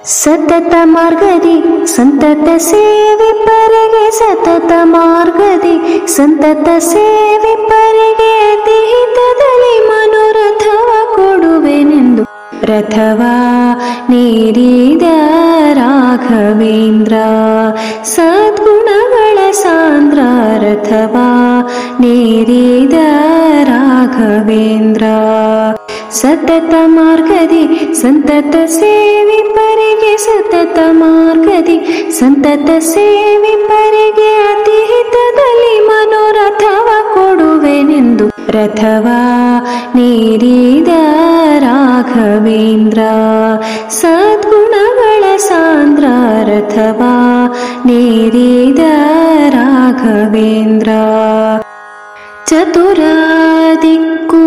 ಸತತ ಮಾರ್ಗದಿ ಸಂತತ ಸೇವೆ ಪರಿಗೆ ಸತತ ಮಾರ್ಗದಿ ಸಂತತ ಸೇವೆ ಪರಿಗೆ ದೇಹಿತದಲ್ಲಿ ಮನೋರಥವ ಕೊಡುವೆನೆಂದು ರಥವ ನೀರಿದ ರಾಘವೇಂದ್ರ ಸದ್ಗುಣಗಳ ಸಾಂದ್ರ ರಥವ ನೀರಿದ ರಾಘವೇಂದ್ರ ಸತತ ಮಾರ್ಗದಿ ಸಂತತ ಸೇವೆ ಪರಿಗೆ ಸತತ ಮಾರ್ಗದಿ ಸಂತತ ಸೇವೆ ಪರಿಗೆ ಅತಿಹಿತದಲ್ಲಿ ಮನೋರಥವ ಕೊಡುವೆನೆಂದು ರಥವ ನೀರಿದ ರಾಘವೇಂದ್ರ ಸದ್ಗುಣಗಳ ಸಾಂದ್ರ ರಥವ ನೀರಿದ ರಾಘವೇಂದ್ರ ಚತುರಾದಿಕ್ಕೂ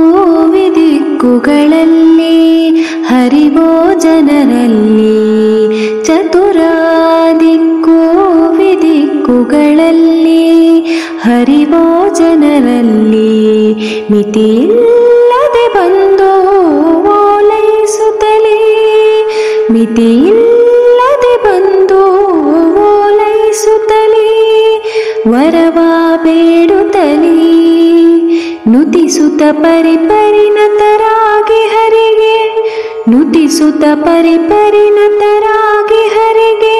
ವಿದಿಕ್ಕುಗಳಲ್ಲಿ ಹರಿವೋ ಜನರಲ್ಲಿ ಚತುರಾದಿಕ್ಕೂ ವಿದಿಕ್ಕುಗಳಲ್ಲಿ ಹರಿವೋ ಜನರಲ್ಲಿ ಮಿತಿಯಿಲ್ಲದೆ ಬಂದು ಓಲೈಸುತ್ತಲೇ ಮಿತಿಯಿಲ್ಲದೆ ಬಂದು ಓಲೈಸುತ್ತಲೇ ವರವ ಬೇಡುತ್ತಲೇ ನುತಿಸುತ್ತ ಪರಿಪರಿಣತರಾಗಿ ಹರಿಗೆ ನುತಿಸುತ್ತ ಪರಿಪರಿಣತರಾಗಿ ಹರಿಗೆ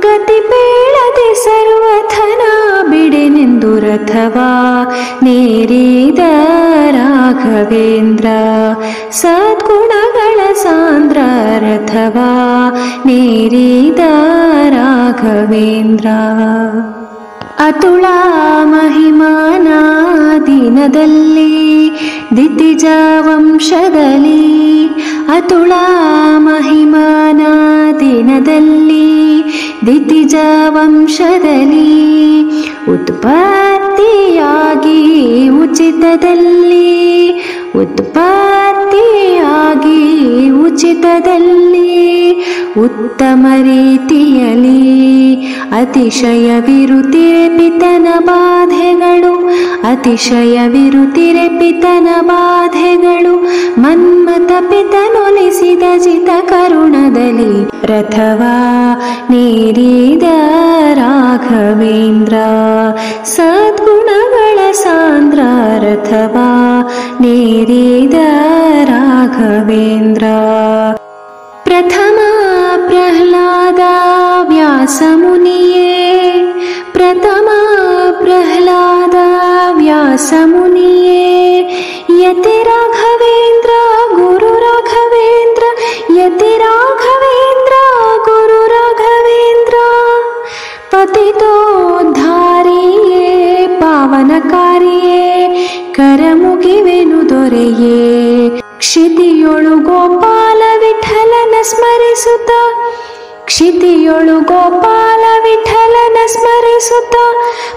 ಗತಿ ಬೇಳದೆ ಸರ್ವಥನ ಬಿಡೆನೆಂದು ರಥವ ನೇರಿದ ರಾಘವೇಂದ್ರ ಸದ್ಗುಣಗಳ ಸಾಂದ್ರ ರಥವ ನೇರಿದ ರಾಘವೇಂದ್ರ ಅತುಳ ಮಹಿಮಾನ ದಿನದಲ್ಲಿ ದಿತಿಜ ವಂಶದಲ್ಲಿ ಅತುಳ ಮಹಿಮಾನ ದಿನದಲ್ಲಿ ದಿತಿಜ ವಂಶದಲ್ಲಿ ಉತ್ಪತ್ತಿಯಾಗಿ ಉಚಿತದಲ್ಲಿ ಉತ್ಪತ್ತಿಯಾಗಿ ಉಚಿತದಲ್ಲಿ ಉತ್ತಮ ರೀತಿಯಲ್ಲಿ ಅತಿಶಯವಿರುತ್ತಿರೆ ಪಿತನ ಬಾಧೆಗಳು ಅತಿಶಯವಿರುತ್ತಿರೆ ಪಿತನ ಬಾಧೆಗಳು ಮನ್ಮಥ ಪಿತನೊಲಿಸಿದ ಜಿತ ಕರುಣದಲ್ಲಿ ರಥವ ನೀರಿದ ರಾಘವೇಂದ್ರ ಸದ್ಗುಣಗಳ ಸಾಂದ್ರ ರಥವ ನೀರಿದ ರಾಘವೇಂದ್ರ ಪ್ರಥಮ ಪ್ರಹ್ಲಾದ ವ್ಯಾಸ ಮುನಿಯೇ ಪ್ರಥಮ ಪ್ರಹ್ಲಾದ ವ್ಯಾಸ ಮುನಿಯೇ ಯತಿ ರಾಘವೇಂದ್ರ ಗುರು ರಾಘವೇಂದ್ರ ಯತಿ ರಾಘವೇಂದ್ರ ಗುರು ರಾಘವೇಂದ್ರ ಪತಿತೋದ್ಧಾರಿಯೇ ಪಾವನಕಾರಿಯೇ ಕರಮುಗಿವೆನು ದೊರೆಯೇ ಕ್ಷಿತಿಯೊಳು ಗೋಪಾಲ ವಿಠಲನ ಸ್ಮರಿಸುತ್ತ ಕ್ಷಿತಿಯೊಳು ಗೋಪಾಲ ವಿಠಲನ ಸ್ಮರಿಸುತ್ತ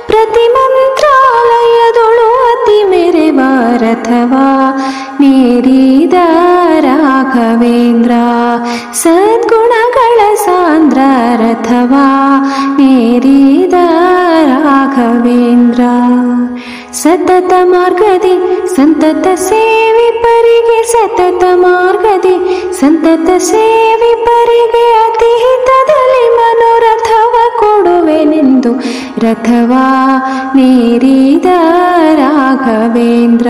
ಪ್ರತಿ ಮಂತ್ರಾಲಯದೊಳು ಅತಿ ಮೆರೆವ ರಥವ ನೇರಿದ ರಾಘವೇಂದ್ರ ಸದ್ಗುಣಗಳ ಸಾಂದ್ರ ರಥವ ನೇರಿದ ರಾಘವೇಂದ್ರ ಸತತ ಮಾರ್ಗದಿ ಸಂತತ ಸೇವೆ ಪರಿಗೆ ಸತತ ಮಾರ್ಗದಿ ಸಂತತ ಸೇವೆ ಪರಿಗೆ ಅತಿಹಿತದಲ್ಲಿ ಮನೋರಥವ ಕೊಡುವೆನೆಂದು ರಥವ ನೇರಿದ ರಾಘವೇಂದ್ರ